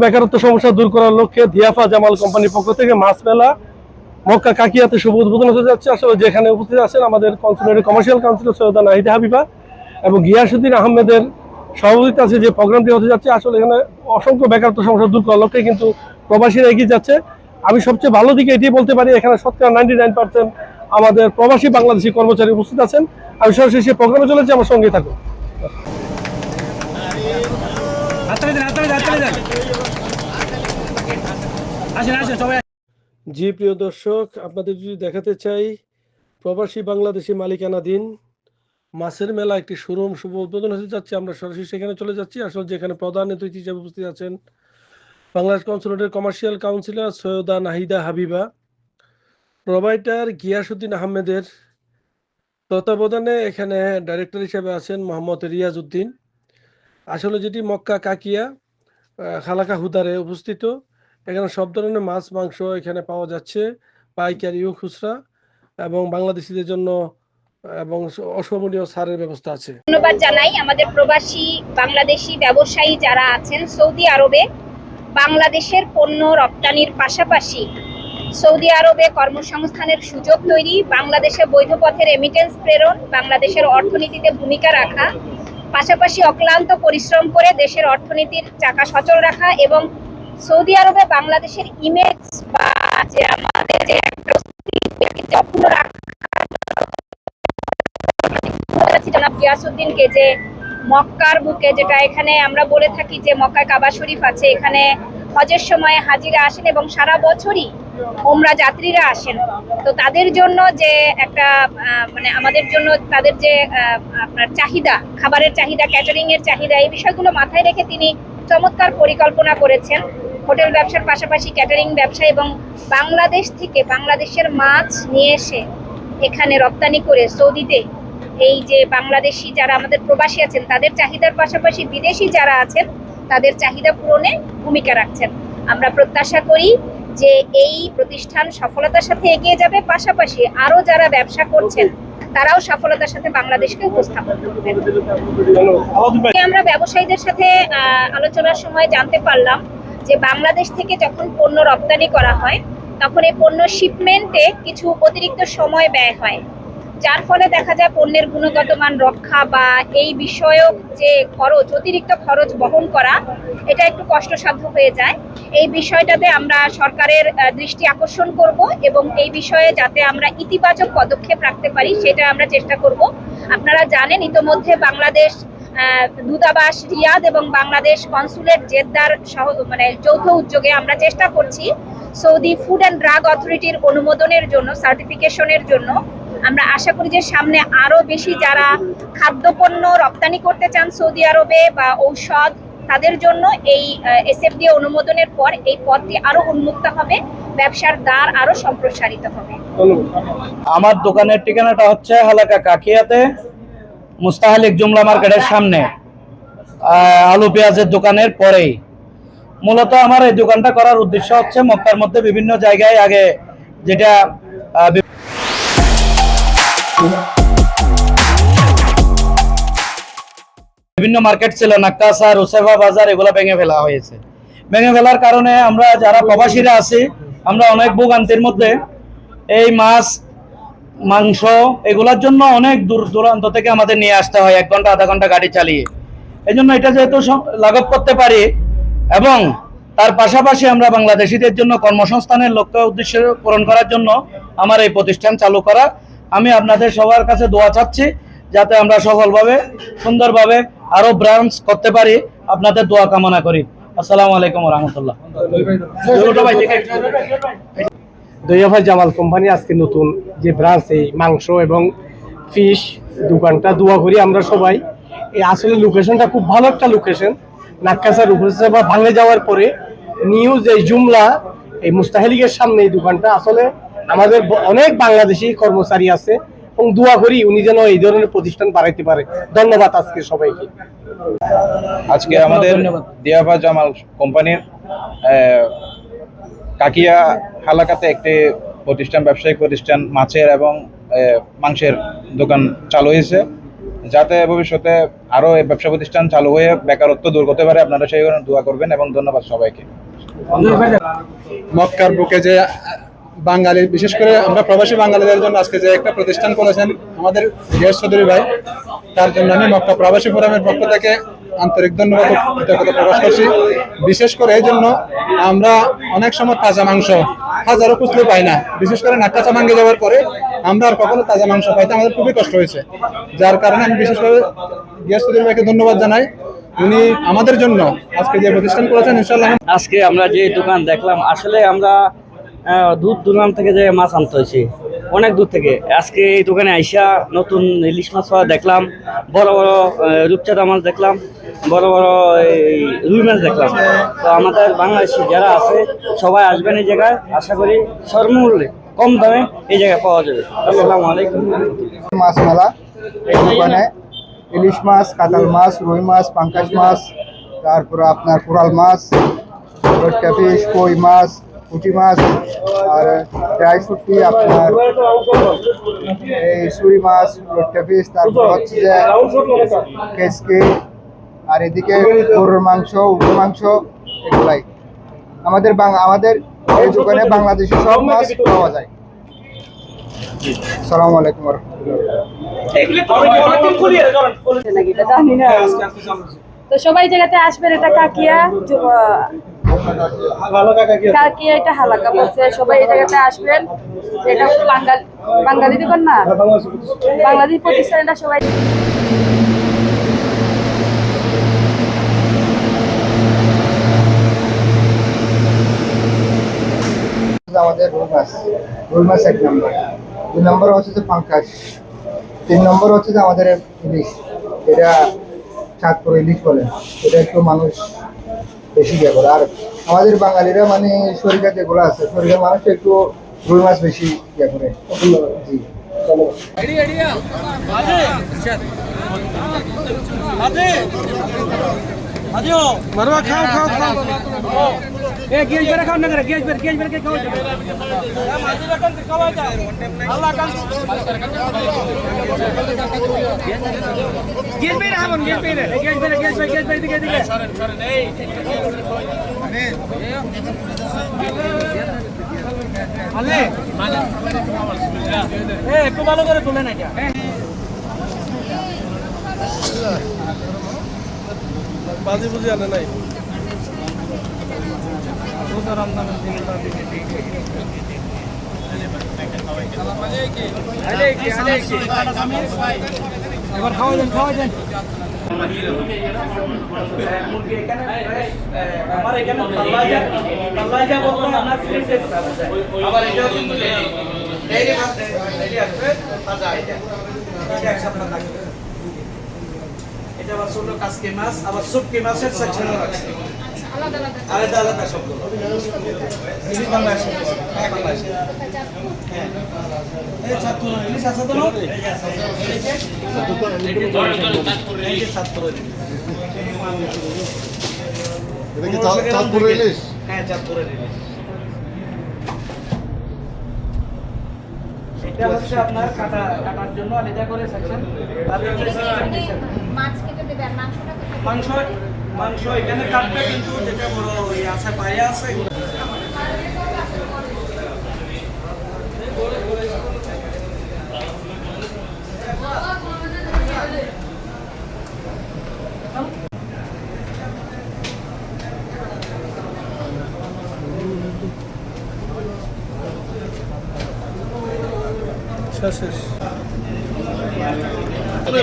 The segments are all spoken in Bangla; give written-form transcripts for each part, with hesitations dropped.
বেকারত্ব সমস্যা দূর করার লক্ষ্যে দিয়াফা জামাল কোম্পানির পক্ষ থেকে মাছ মেলা মক্কা কাকিয়াতে শুভ উদ্বোধন হতে যাচ্ছে। আসলে যেখানে উপস্থিত আছেন আমাদের কনসুলেটের কমার্শিয়াল কাউন্সিলর সৈয়দা নাহিদা হাবিবা এবং গিয়াসউদ্দিন আহমেদের সভাপতিত্বে আছে যে প্রোগ্রামটি হতে যাচ্ছে। আসলে এখানে অসংখ্য বেকারত্ব সমস্যা দূর করার লক্ষ্যে কিন্তু প্রবাসীরা এগিয়ে যাচ্ছে। আমি সবচেয়ে ভালো দিকে এটি বলতে পারি, এখানে শতকরা 99% আমাদের প্রবাসী বাংলাদেশি কর্মচারী উপস্থিত আছেন। আমি সরাসরি সেই প্রোগ্রামে চলেছি, আমার সঙ্গে থাকুন। জি প্রিয় দর্শক, আপনাদের যদি দেখাতে চাই প্রবাসী বাংলাদেশি মালিকানাধীন মাছের মেলা একটি শোরুম শুভ উদ্বোধন হতে যাচ্ছে। আমরা সরাসরি সেখানে চলে যাচ্ছি। আসলে যেখানে প্রধান অতিথি হিসেবে উপস্থিত আছেন বাংলাদেশ কনসুলেটের commercial councillor Syeda Nahida Habiba, provider Giasuddin আহমেদের তত্ত্বাবধানে এখানে ডাইরেক্টর হিসেবে আছেন মোহাম্মদ রিয়াজ উদ্দিন। আসলে যেটি মক্কা কাকিয়া খালাকা হুদারে অবস্থিত। এখানে সব ধরনের মাছ মাংস এখানে পাওয়া যাচ্ছে, পাইকারি ও খুচরা, এবং বাংলাদেশিদের জন্য এবং অসমনীয় ছাড়ের ব্যবস্থা আছে। ধন্যবাদ জানাই আমাদের প্রবাসী বাংলাদেশি ব্যবসায়ী যারা আছেন সৌদি আরবে বাংলাদেশের পণ্য রপ্তানির পাশাপাশি সৌদি আরবে কর্মসংস্থানের সুযোগ তৈরি, বাংলাদেশে বৈধ পথে রেমিটেন্স প্রেরণ, বাংলাদেশের অর্থনীতিতে ভূমিকা রাখা, পাশাপাশি অক্লান্ত পরিশ্রম করে দেশের অর্থনীতির চাকা সচল রাখা এবং সৌদি আরবে বাংলাদেশের ইমেজ বা যে আমাদের যে একটা অক্ষুণ্ণ রাখা জনাব গিয়াসউদ্দিনকে, যে মক্কার বুকে, যেটা এখানে আমরা বলে থাকি যে মক্কায় কাবা শরীফ আছে, এখানে হজের সময় হাজিরা আসেন এবং সারা বছরই ওমরা যাত্রীরা আসেন। তো তাদের জন্য যে একটা মানে আমাদের জন্য তাদের যে আপনার চাহিদা, খাবারের চাহিদা, ক্যাটারিং এর চাহিদা, এই বিষয়গুলো মাথায় রেখে তিনি চমৎকার পরিকল্পনা করেছেন। হোটেল ব্যবসার পাশাপাশি ক্যাটারিং ব্যবসা এবং বাংলাদেশ থেকে বাংলাদেশের মাছ নিয়ে এসে এখানে রপ্তানি করে সৌদিতে এই যে বাংলাদেশি যারা আমাদের প্রবাসী আছেন তাদের চাহিদার পাশাপাশি বিদেশি যারা আছেন তাদের চাহিদা পূরণে ভূমিকা রাখছেন। আমরা প্রত্যাশা করি যে এই প্রতিষ্ঠান সফলতার সাথে এগিয়ে যাবে, পাশাপাশি আরো যারা ব্যবসা করছেন তারাও সফলতার সাথে বাংলাদেশকে উপস্থাপন করবেন। আমরা ব্যবসায়ীদের সাথে আলোচনার সময় জানতে পারলাম যে বাংলাদেশ থেকে যখন পণ্য রপ্তানি করা হয় তখন এই পণ্য শিপমেন্টে কিছু অতিরিক্ত সময় ব্যয় হয়, যার ফলে দেখা যায় পণ্যের গুণগত মান রক্ষা বা এই বিষয়ক যে খরচ, অতিরিক্ত খরচ বহন করা, এটা একটু কষ্টসাধ্য হয়ে যায়। এই বিষয়টাতে আমরা সরকারের দৃষ্টি আকর্ষণ করব এবং এই বিষয়ে যাতে আমরা ইতিবাচক পদক্ষেপ রাখতে পারি সেটা আমরা চেষ্টা করব। আপনারা জানেন ইতোমধ্যে বাংলাদেশ দূতাবাস রিয়াদ এবং বাংলাদেশ কনসুলেট জেদ্দার মানে যৌথ উদ্যোগে আমরা চেষ্টা করছি সৌদি ফুড অ্যান্ড ড্রাগ অথরিটির অনুমোদনের জন্য, সার্টিফিকেশনের জন্য। আমরা আশা করি যে সামনে আরো বেশি যারা খাদ্যপণ্য রপ্তানি করতে চান সৌদি আরবে বা ঔষধ, তাদের জন্য এই এসএফডি অনুমোদনের পর এই পথটি আরো উন্মুক্ত হবে, ব্যবসার দ্বার আরো সম্প্রসারিত হবে। আমার দোকানের ঠিকানাটা হচ্ছে হালাকা কাকিয়াতে, মুস্তাহালিক জুমলা মার্কেটের সামনে, আলু পেঁয়াজের দোকানের পরেই। মূলত আমার এই দোকানটা করার উদ্দেশ্য হচ্ছে মক্কার মধ্যে বিভিন্ন জায়গায় আগে যেটা বিভিন্ন মার্কেট ছিল, নাক্কাসা, রুসেফা বাজার, এগুলো ভেঙে ফেলা হয়েছে। ভেঙে ফেলার কারণে আমরা যারা প্রবাসীরা আছি আমরা অনেক ভোগান্তির মধ্যে। এই মাছ মাংস এগুলোর জন্য অনেক দূর দূরান্ত থেকে আমাদের নিয়ে আসতে হয়, 1 ঘন্টা আধা ঘন্টা গাড়ি চালিয়ে। এই জন্য এটা যেহেতু লাঘব করতে পারি এবং তার পাশাপাশি আমরা বাংলাদেশিদের জন্য কর্মসংস্থানের লক্ষ্য উদ্দেশ্য পূরণ করার জন্য আমার এই প্রতিষ্ঠান চালু করা। আমি আপনাদের সবার কাছে দোয়া চাচ্ছি যাতে আমরা সফলভাবে সুন্দরভাবে আরো ব্রাঞ্চ করতে পারি, আপনাদের দোয়া কামনা করি। আসসালামু আলাইকুম ওয়া রাহমাতুল্লাহ। দিয়াফা জামাল কোম্পানি আজকে নতুন যে ব্রাঞ্চ, এই মাংস এবং ফিশ দোকানটা, দোয়া করি আমরা সবাই। এই আসলে লোকেশনটা খুব ভালো একটা লোকেশন, নাক্কাসার উপরে বা ভাঙে যাওয়ার পরে নিউজ এই জুমলা এই মুস্তাহালিকের সামনে এই দোকানটা। আসলে আমাদের অনেক বাংলাদেশি কর্মচারী আছে এবং দোয়া করি উনি যেন এই ধরনের প্রতিষ্ঠান বাড়াইতে পারে। ধন্যবাদ আজকে সবাইকে। আজকে আমাদের দিয়াফা জামাল কোম্পানির কাকিয়া হালাকাতে একটি প্রতিষ্ঠান, ব্যবসায়িক প্রতিষ্ঠান মাছের এবং মাংসের দোকান চালু হয়েছে, যাতে ভবিষ্যতে আরো এই ব্যবসা প্রতিষ্ঠান চালু হয়ে বেকারত্ব দূর করতে পারে। আপনারা সেই জন্য দোয়া করবেন এবং ধন্যবাদ সবাইকে। মক্কার বুকে যে বাঙালি, বিশেষ করে আমরা প্রবাসী বাঙালিদের জন্য আজকে যে একটা প্রতিষ্ঠান করেছেন আমাদের গিয়াস চৌধুরী ভাই, তার জন্য আমি মক্কা প্রবাসী ফোরামের পক্ষ থেকে আন্তরিক ধন্যবাদ ও কৃতজ্ঞতা প্রকাশ করছি। বিশেষ করে এই জন্য আমরা অনেক সময় তাজা মাংস হাজারো খুঁজলে পাই না, বিশেষ করে নাক্কাচা ভাঙ্গে যাওয়ার পরে আমরা আর কখনো তাজা মাংস পাইতে আমাদের খুবই কষ্ট হয়েছে। যার কারণে আমি বিশেষভাবে গিয়াস চৌধুরী ভাইকে ধন্যবাদ জানাই। উনি আমাদের জন্য আজকে যে প্রতিষ্ঠান করেছেন, ইনশাআল্লাহ আজকে আমরা যে দোকান দেখলাম, আসলে আমরা দূর দূরান্ত থেকে যে মাছ আনতে হয়েছি, অনেক দূর থেকে। আজকে এই দোকানে আইসা নতুন ইলিশ মাছ পাওয়া দেখলাম, বড় বড় রূপচাঁদা মাছ দেখলাম, বড় বড় এই রুই মাছ দেখলাম। তো আমাদের বাংলাদেশি যারা আছে সবাই আসবেন এই জায়গায়, আশা করি সর্বমূল্যে কম দামে এই জায়গায় পাওয়া যাবে। আসসালামু আলাইকুম। মাছ মেলা, এই দোকানে ইলিশ মাছ, কাতাল মাছ, রুই মাছ, পাঙ্কাশ মাছ, তারপরে আপনার কোরাল মাছ, লটকা ফিশ, কই মাছ, পুঁটি মাছ, আর ড্রাই ফুটি আপনার এই সুরি মাছ, লটকা ফিশ, তারপর হচ্ছে যে কেসকি, আর এদিকে গরুর মাংস, উটের মাংস, এগুলাই আমাদের আমাদের এই দোকানে বাংলাদেশি সব মাছ পাওয়া যায়। আসসালামু আলাইকুম ওয়া রাহমাতুল্লাহ। তো সবাই জায়গাতে আসবেন। এটা কাকিয়া কাকিয়া, এটা হালাকা বলছে। সবাই এই জায়গাতে আসবেন। এটা বাঙালি দোকান না, বাংলাদেশ প্রতিষ্ঠান। এটা সবাই আমাদের রুই মাছ 1 নম্বর, 2 নম্বর হচ্ছে যে পাঙ্কাশ, 3 নম্বর হচ্ছে যে আমাদের ইলিশ, এটা চাঁদপুর ইলিশ বলে, এটা একটু মানুষ বেশি ইয়ে করে। আর আমাদের বাঙালিরা মানে শরীরে যেগুলো আছে, শরীরের মানুষ একটু রুই মাছ বেশি ইয়ে করে। জি মারবা খাও খাও খাও। একটু ভালো করে তুলে না এটা। বাজি বুঝি আনে নাই। এবার খাওয়া দেন, খাওয়া দেন। আমার এখানে পাল্লাইজা বলতে আপনার ফ্রি সেট আবার এটাও কিন্তু ডেইলি আসবে তাজা। এটা এক সপ্তাহ থাকবে। এটা আবার ছোট কাসকি মাছ, আবার শুটকি মাছের সেকশনও আছে আলাদা আলাদা সবগুলো। ইলিশ বাংলাদেশ, হ্যাঁ বাংলাদেশ, হ্যাঁ এই ছাত্র ইলিশ আছে তো না, এই যে ছাত্র এটা কি চাঁদপুরের ইলিশ? হ্যাঁ চাঁদপুরের ইলিশ। এটা হচ্ছে আপনার কাটার জন্য আলাদা করে সেকশন। মাছ কেটে দেবে আর মাংসটা মাংস এখানে কাটবে, কিন্তু যেটা বড় ওই আছে পায়ে আছে এগুলো। শেষ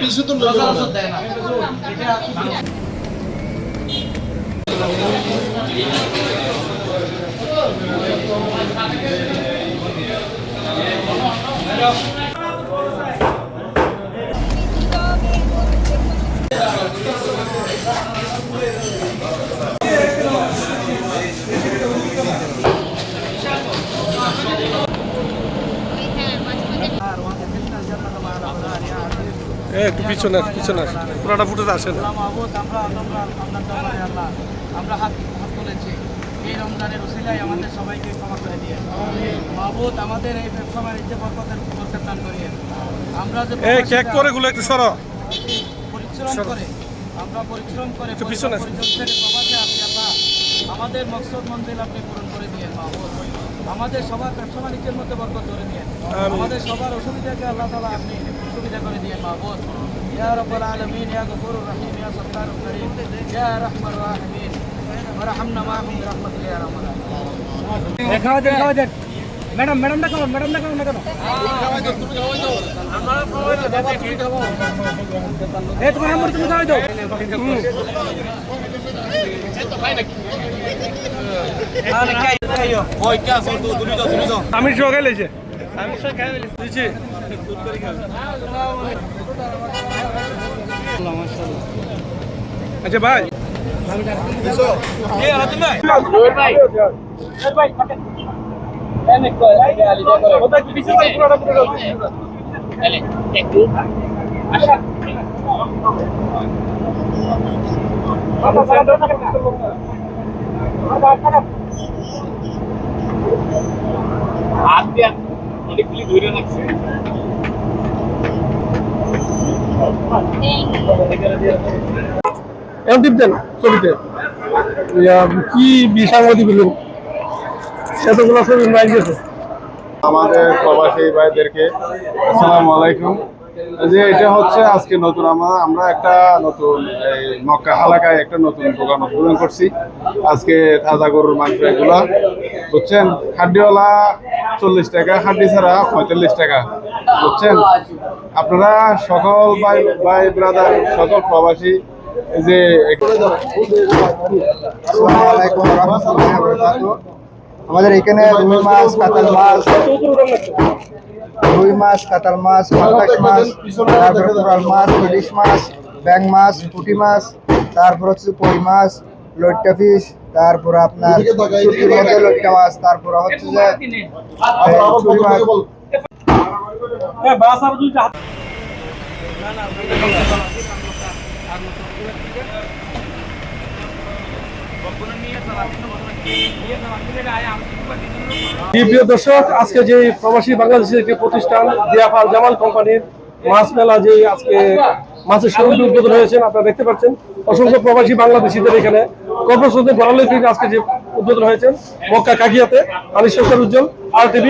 পিছু তো দেয় না এটা। একটু পিছনে পিছনে পুরোটা ফুটেজ আসে না। আমরা হাত তুলেছি এই রমজানের উসিলায় আমাদের সবাইকে ক্ষমা করে দিয়ে মাহবুব আমাদের এই ব্যবসা বাণিজ্য বরকত দান করিয়ে। আমরা যে কেক করে গুলো একটু সরো। পরিশ্রম করে আমরা পরিশ্রম করে একটু পিছনে আসুন। পরিশ্রম করে প্রবাসে আসি আল্লাহ আমাদের মকসদ মঞ্জিল আপনি পূরণ করে দিয়েন মাহবুব আমাদের সবার ব্যবসা বাণিজ্যের মধ্যে বরকত করে দিয়েন আমাদের সবার অসুবিধাকে আল্লাহ তাআলা আপনি সুবিধা করে দিয়েন মাহবুব ইয়া রাব্বাল আলামিন ইয়া গফুরুর রহিম ইয়া সত্তারুল করিম ইয়া রাহমার রাহিমিন ওয়ারহামনা মাআহুম বিরহমাতিকা ইয়া রাহমান দেখাও দেন ম্যাডাম দেখাও না কেন এই তোমার নাম্বার তুমি খাওয়াই দাও আমি সহ খাইলেছে দিচ্ছি আচ্ছা ভাই এখন টিপ দেন ছবিতে কি বিসাংবাদিক বলুন সেতগুলো ছবি মাইক গেছে আমাদের প্রবাসী ভাইদেরকে আসসালামু আলাইকুম। যে এটা হচ্ছে আজকে নতুন আমরা একটা নতুন এই মক্কা এলাকায় একটা নতুন দোকান উদ্বোধন করছি। আজকে তাজা গরুর মাংস এগুলা বুঝছেন, হাড্ডিওয়ালা 40 টাকা, হাড্ডি ছাড়া 45 টাকা বুঝছেন। আপনারা সকল ভাই ব্রাদার সকল প্রবাসী যে আসসালামু আলাইকুম ওয়া রাহমাতুল্লাহি ওয়া বারাকাতুহু। আমাদের এখানে রুই মাছ, কাতল মাছ, পাঙ্গাস মাছ, তারপরে কোরাল মাছ, ইলিশ মাছ, ব্যাং মাছ, পুঁটি মাছ, তারপর হচ্ছে কই মাছ, লইট্টা ফিশ, তারপর আপনার শুটকির মধ্যে লইট্টা মাছ, তারপর হচ্ছে যে চুরি মাছ। প্রিয় দর্শক, আজকে যে প্রবাসী বাংলাদেশের একটি প্রতিষ্ঠান দিয়াফাল জামাল কোম্পানির মাছ মেলা যে আজকে মাছের শোরুমটি উদ্বোধন হয়েছেন আপনারা দেখতে পাচ্ছেন। অসংখ্য প্রবাসী বাংলাদেশিদের এখানে কর্মসূত্রে গড়ালে আজকে যে উদ্বোধন হয়েছেন মক্কা কাকিয়াতে। আমি শেখর উজ্জ্বল, RTV।